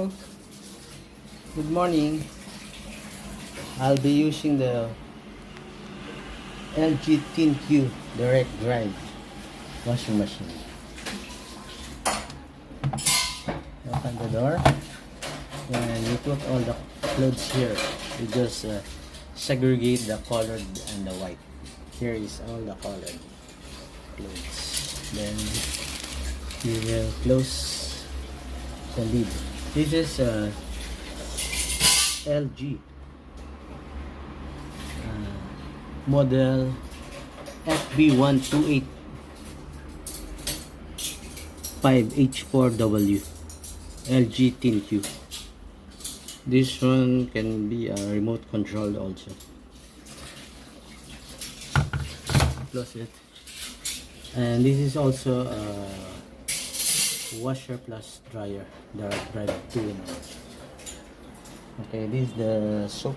Hello, good morning. I'll be using the LG ThinQ Direct Drive washing machine. Open the door and you put all the clothes here. You just segregate the colored and the white. Here is all the colored clothes. Then you will close the lid. This is LG model FB128 5H4W LG ThinQ. This one can be remote controlled also. Close it. And this is also a washer plus dryer, direct drive 2-in-1. Okay, this is the soap.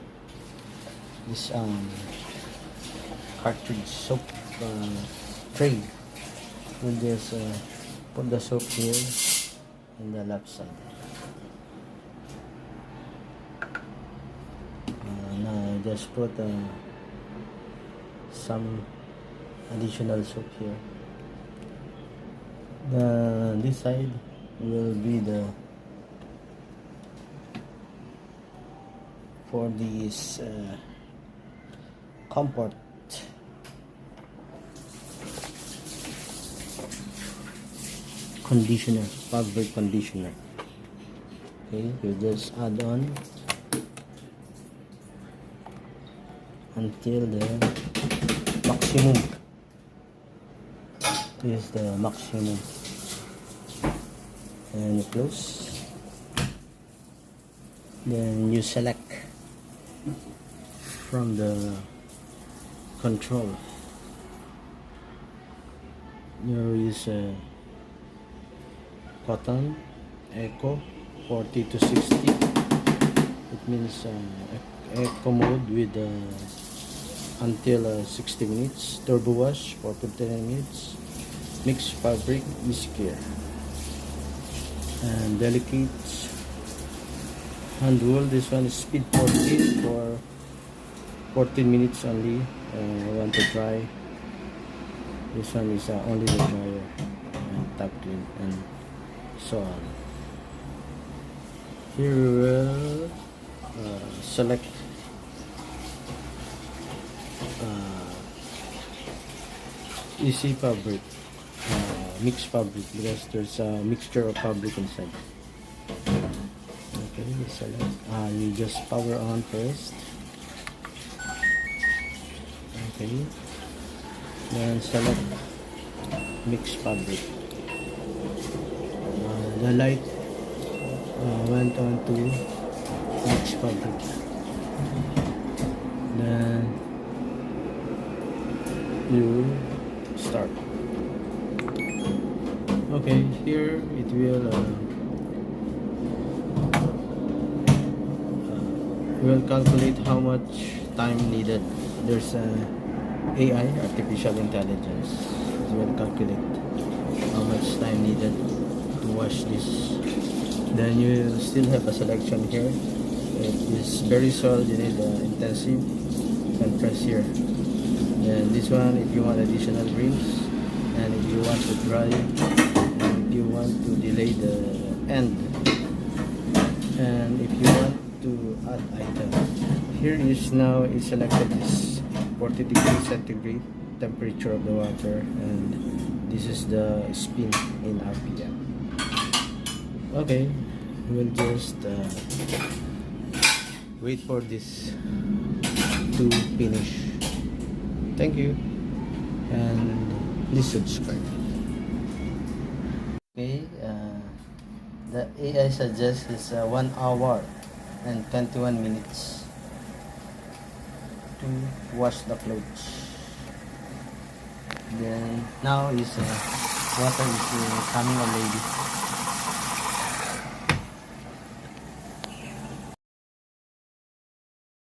This cartridge soap tray. We'll just put the soap here in the left side. Now just put some additional soap here. This side will be for this comfort conditioner, fabric conditioner. Okay, you just add on until the maximum. This is the maximum, and you close. Then you select from the control. You use cotton eco 40 to 60. It means eco mode with until 60 minutes. Turbo wash for 59 minutes. Mixed fabric, easy care. And delicate hand wool. This one is speed 14 for 14 minutes only. I want to dry. This one is only the dryer and top clean and so on. Here we will select easy fabric, mixed fabric, because there's a mixture of fabric inside. Okay, you select. You just power on first. Okay, then select mixed fabric. The light went on to mixed fabric. Then you start. Okay, here it will calculate how much time needed. There's AI, artificial intelligence. It will calculate how much time needed to wash this. Then you still have a selection here. It is very soiled, you need intensive, and press here. And this one, if you want additional rings, and if you want to dry, and if you want to delay the end, and if you want to add item. Here is now is selected this 40 degrees centigrade temperature of the water, and this is the spin in RPM. Okay, we'll just wait for this to finish. Thank you, and please subscribe. Okay, the AI suggests is 1 hour and 21 minutes to wash the clothes. Then now is water is coming already.